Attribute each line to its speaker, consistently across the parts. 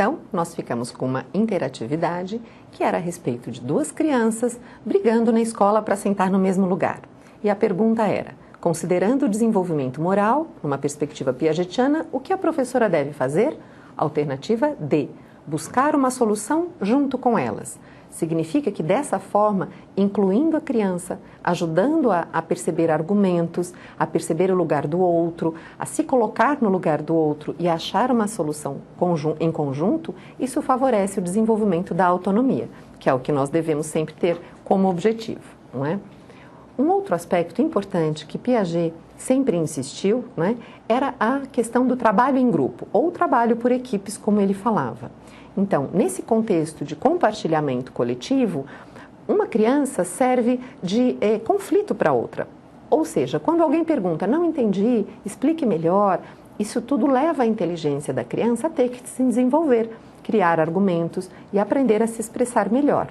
Speaker 1: Então, nós ficamos com uma interatividade que era a respeito de duas crianças brigando na escola para sentar no mesmo lugar. E a pergunta era, considerando o desenvolvimento moral, numa perspectiva piagetiana, o que a professora deve fazer? Alternativa D, buscar uma solução junto com elas. Significa que dessa forma, incluindo a criança, ajudando-a a perceber argumentos, a perceber o lugar do outro, a se colocar no lugar do outro e achar uma solução em conjunto, isso favorece o desenvolvimento da autonomia, que é o que nós devemos sempre ter como objetivo, não é? Um outro aspecto importante que Piaget sempre insistiu, né, era a questão do trabalho em grupo, ou trabalho por equipes, como ele falava. Então, nesse contexto de compartilhamento coletivo, uma criança serve de conflito para outra. Ou seja, quando alguém pergunta, não entendi, explique melhor, isso tudo leva a inteligência da criança a ter que se desenvolver, criar argumentos e aprender a se expressar melhor,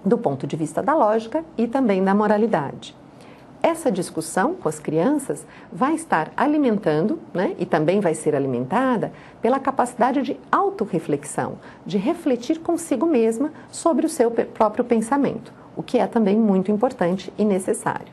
Speaker 1: do ponto de vista da lógica e também da moralidade. Essa discussão com as crianças vai estar alimentando, né, e também vai ser alimentada pela capacidade de autorreflexão, de refletir consigo mesma sobre o seu próprio pensamento, o que é também muito importante e necessário.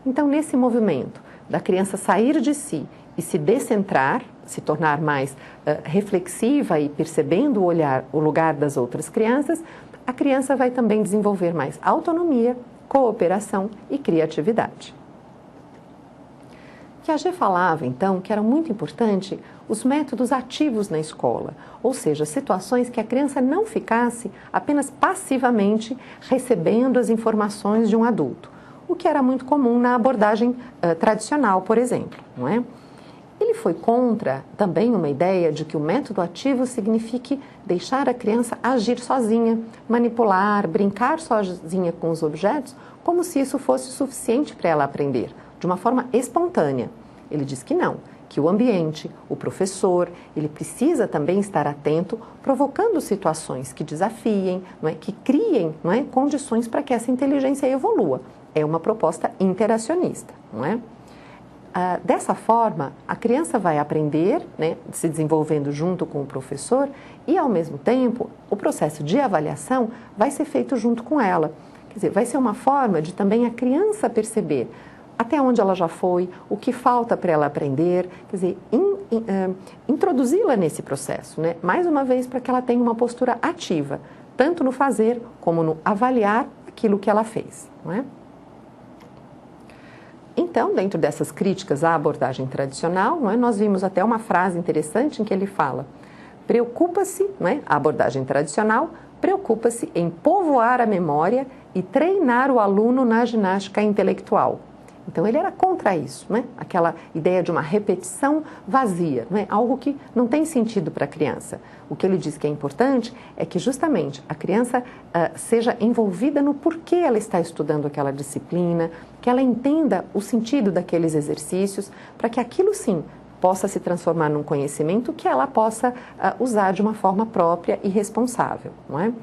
Speaker 1: Então, nesse movimento da criança sair de si e se descentrar, se tornar mais reflexiva e percebendo o lugar das outras crianças, a criança vai também desenvolver mais autonomia, cooperação e criatividade. Piaget falava, então, que era muito importante os métodos ativos na escola, ou seja, situações que a criança não ficasse apenas passivamente recebendo as informações de um adulto, o que era muito comum na abordagem tradicional, por exemplo, não é? Ele foi contra também uma ideia de que o método ativo signifique deixar a criança agir sozinha, manipular, brincar sozinha com os objetos, como se isso fosse suficiente para ela aprender, de uma forma espontânea. Ele diz que não, que o ambiente, o professor, ele precisa também estar atento, provocando situações que desafiem, não é? Que criem, não é? Condições para que essa inteligência evolua. É uma proposta interacionista, não é? Dessa forma, a criança vai aprender, né, se desenvolvendo junto com o professor e, ao mesmo tempo, o processo de avaliação vai ser feito junto com ela. Quer dizer, vai ser uma forma de também a criança perceber até onde ela já foi, o que falta para ela aprender, quer dizer, introduzi-la nesse processo, né, mais uma vez para que ela tenha uma postura ativa, tanto no fazer como no avaliar aquilo que ela fez, não é? Então, dentro dessas críticas à abordagem tradicional, não é, nós vimos até uma frase interessante em que ele fala: preocupa-se, não é, a abordagem tradicional, preocupa-se em povoar a memória e treinar o aluno na ginástica intelectual. Então, ele era contra isso, né? Aquela ideia de uma repetição vazia, não é? Algo que não tem sentido para a criança. O que ele diz que é importante é que justamente a criança seja envolvida no porquê ela está estudando aquela disciplina, que ela entenda o sentido daqueles exercícios, para que aquilo sim possa se transformar num conhecimento que ela possa usar de uma forma própria e responsável, não é?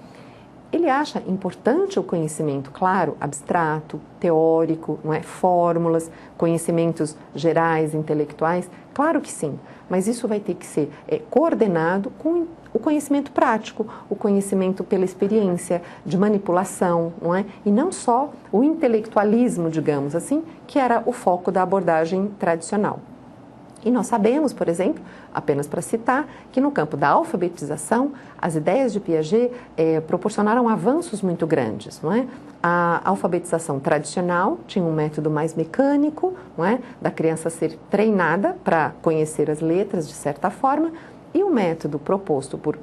Speaker 1: Ele acha importante o conhecimento, claro, abstrato, teórico, não é? Fórmulas, conhecimentos gerais, intelectuais, claro que sim, mas isso vai ter que ser coordenado com o conhecimento prático, o conhecimento pela experiência, de manipulação, não é? E não só o intelectualismo, digamos assim, que era o foco da abordagem tradicional. E nós sabemos, por exemplo, apenas para citar, que no campo da alfabetização, as ideias de Piaget proporcionaram avanços muito grandes, não é? A alfabetização tradicional tinha um método mais mecânico, não é? Da criança ser treinada para conhecer as letras de certa forma, e o método proposto por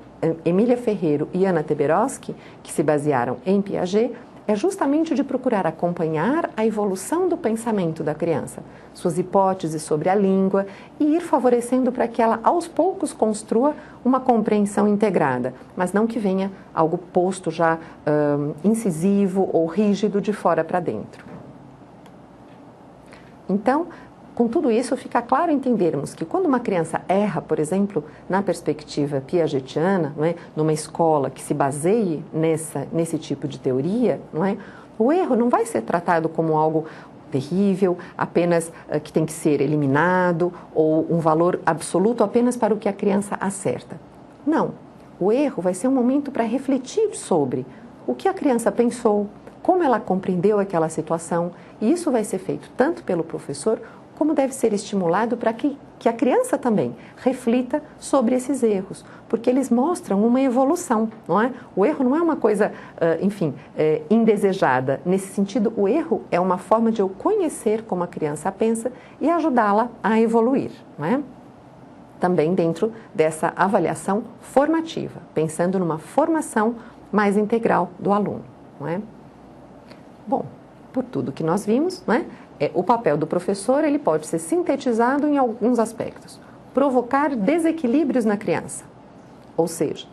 Speaker 1: Emília Ferreiro e Anna Teberoski, que se basearam em Piaget, é justamente de procurar acompanhar a evolução do pensamento da criança, suas hipóteses sobre a língua e ir favorecendo para que ela, aos poucos, construa uma compreensão integrada, mas não que venha algo posto já incisivo ou rígido de fora para dentro. Então, com tudo isso, fica claro entendermos que quando uma criança erra, por exemplo, na perspectiva piagetiana, não é, numa escola que se baseie nesse tipo de teoria, não é, o erro não vai ser tratado como algo terrível, apenas que tem que ser eliminado, ou um valor absoluto apenas para o que a criança acerta. Não. o erro vai ser um momento para refletir sobre o que a criança pensou, como ela compreendeu aquela situação, e isso vai ser feito tanto pelo professor, como deve ser estimulado para que a criança também reflita sobre esses erros, porque eles mostram uma evolução, não é? O erro não é uma coisa, indesejada. Nesse sentido, o erro é uma forma de eu conhecer como a criança pensa e ajudá-la a evoluir, não é? Também dentro dessa avaliação formativa, pensando numa formação mais integral do aluno, não é? Bom, por tudo que nós vimos, não é? O papel do professor ele pode ser sintetizado em alguns aspectos. Provocar desequilíbrios na criança, ou seja,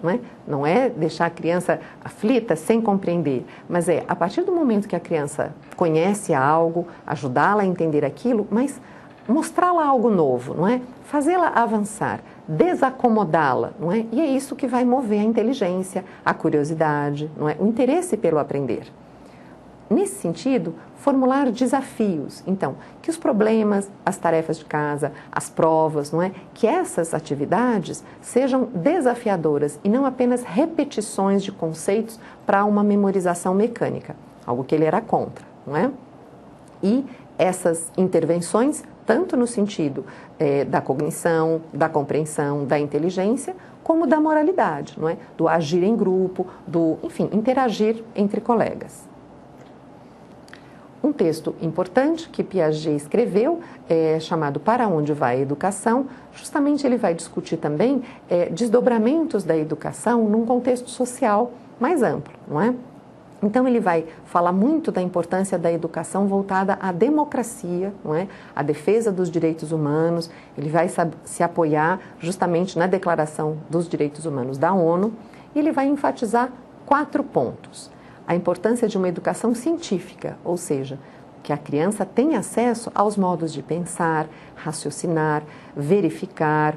Speaker 1: não é deixar a criança aflita sem compreender, mas é a partir do momento que a criança conhece algo, ajudá-la a entender aquilo, mas mostrá-la algo novo, não é? Fazê-la avançar, desacomodá-la, não é? E é isso que vai mover a inteligência, a curiosidade, não é? O interesse pelo aprender. Nesse sentido, formular desafios. Então, que os problemas, as tarefas de casa, as provas, não é? Que essas atividades sejam desafiadoras e não apenas repetições de conceitos para uma memorização mecânica, algo que ele era contra, não é? E essas intervenções, tanto no sentido da cognição, da compreensão, da inteligência, como da moralidade, não é? Do agir em grupo, do, enfim, interagir entre colegas. Um texto importante que Piaget escreveu, chamado Para Onde Vai a Educação, justamente ele vai discutir também desdobramentos da educação num contexto social mais amplo, não é? Então ele vai falar muito da importância da educação voltada à democracia, não é? À defesa dos direitos humanos, ele vai se apoiar justamente na Declaração dos Direitos Humanos da ONU e ele vai enfatizar 4 pontos. A importância de uma educação científica, ou seja, que a criança tenha acesso aos modos de pensar, raciocinar, verificar,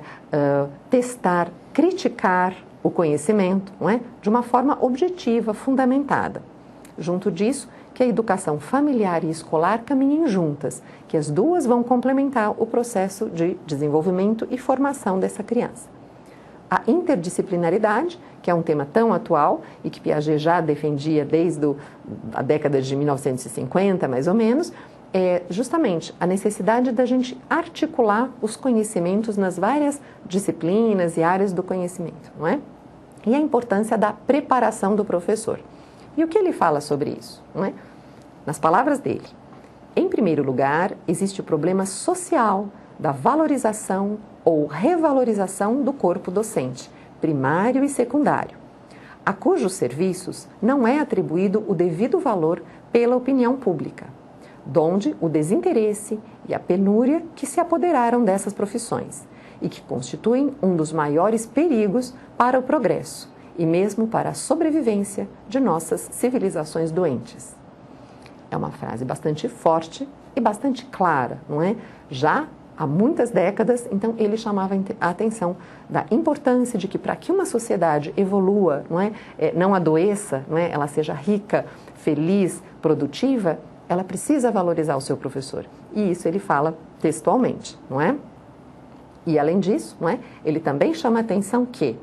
Speaker 1: testar, criticar o conhecimento, não é? De uma forma objetiva, fundamentada. Junto disso, que a educação familiar e escolar caminhem juntas, que as duas vão complementar o processo de desenvolvimento e formação dessa criança. A interdisciplinaridade, que é um tema tão atual e que Piaget já defendia desde a década de 1950, mais ou menos, é justamente a necessidade da gente articular os conhecimentos nas várias disciplinas e áreas do conhecimento, não é? E a importância da preparação do professor. E o que ele fala sobre isso, não é? Nas palavras dele, em primeiro lugar, existe o problema social da valorização ou revalorização do corpo docente, primário e secundário, a cujos serviços não é atribuído o devido valor pela opinião pública, donde o desinteresse e a penúria que se apoderaram dessas profissões e que constituem um dos maiores perigos para o progresso e mesmo para a sobrevivência de nossas civilizações doentes. É uma frase bastante forte e bastante clara, não é? Já há muitas décadas, então ele chamava a atenção da importância de que para que uma sociedade evolua, não adoeça, ela seja rica, feliz, produtiva, ela precisa valorizar o seu professor. E isso ele fala textualmente, não é? E além disso, ele também chama a atenção que,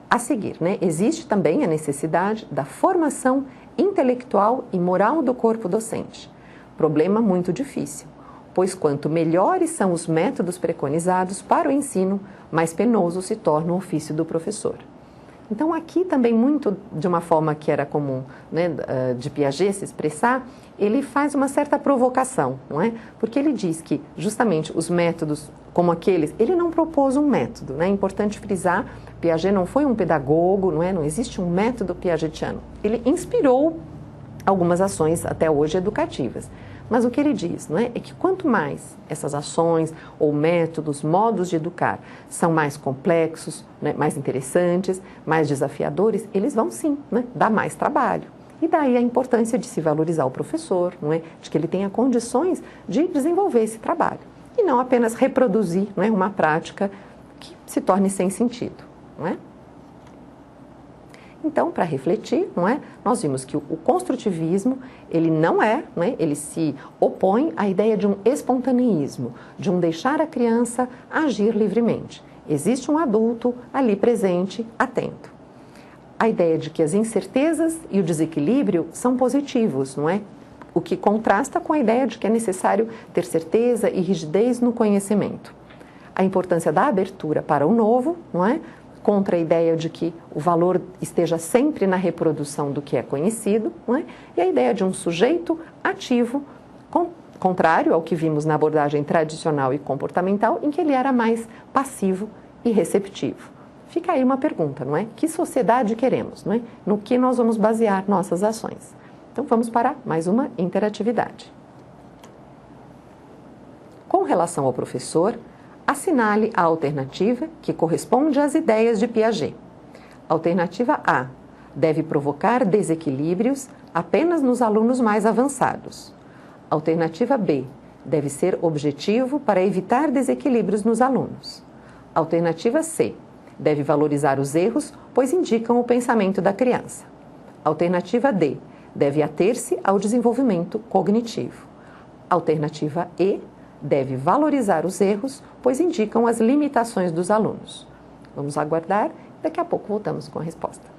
Speaker 1: a seguir, existe também a necessidade da formação intelectual e moral do corpo docente. Problema muito difícil, pois quanto melhores são os métodos preconizados para o ensino, mais penoso se torna o ofício do professor. Então aqui também muito de uma forma que era comum, de Piaget se expressar, ele faz uma certa provocação, não é? Porque ele diz que justamente os métodos como aqueles, ele não propôs um método, é importante frisar, Piaget não foi um pedagogo, não existe um método piagetiano. Ele inspirou algumas ações até hoje educativas. Mas o que ele diz, é que quanto mais essas ações ou métodos, modos de educar são mais complexos, mais interessantes, mais desafiadores, eles vão sim dar mais trabalho. E daí a importância de se valorizar o professor, de que ele tenha condições de desenvolver esse trabalho. E não apenas reproduzir uma prática que se torne sem sentido. Então, para refletir, não é? Nós vimos que o construtivismo, ele não é, ele se opõe à ideia de um espontaneísmo, de um deixar a criança agir livremente. Existe um adulto ali presente, atento. A ideia de que as incertezas e o desequilíbrio são positivos, não é? O que contrasta com a ideia de que é necessário ter certeza e rigidez no conhecimento. A importância da abertura para o novo, não é? Contra a ideia de que o valor esteja sempre na reprodução do que é conhecido, não é? E a ideia de um sujeito ativo, contrário ao que vimos na abordagem tradicional e comportamental, em que ele era mais passivo e receptivo. Fica aí uma pergunta, não é? Que sociedade queremos, não é? No que nós vamos basear nossas ações? Então vamos para mais uma interatividade. Com relação ao professor, assinale a alternativa que corresponde às ideias de Piaget. Alternativa A. Deve provocar desequilíbrios apenas nos alunos mais avançados. Alternativa B. Deve ser objetivo para evitar desequilíbrios nos alunos. Alternativa C. Deve valorizar os erros, pois indicam o pensamento da criança. Alternativa D. Deve ater-se ao desenvolvimento cognitivo. Alternativa E. Deve valorizar os erros, pois indicam as limitações dos alunos. Vamos aguardar, daqui a pouco voltamos com a resposta.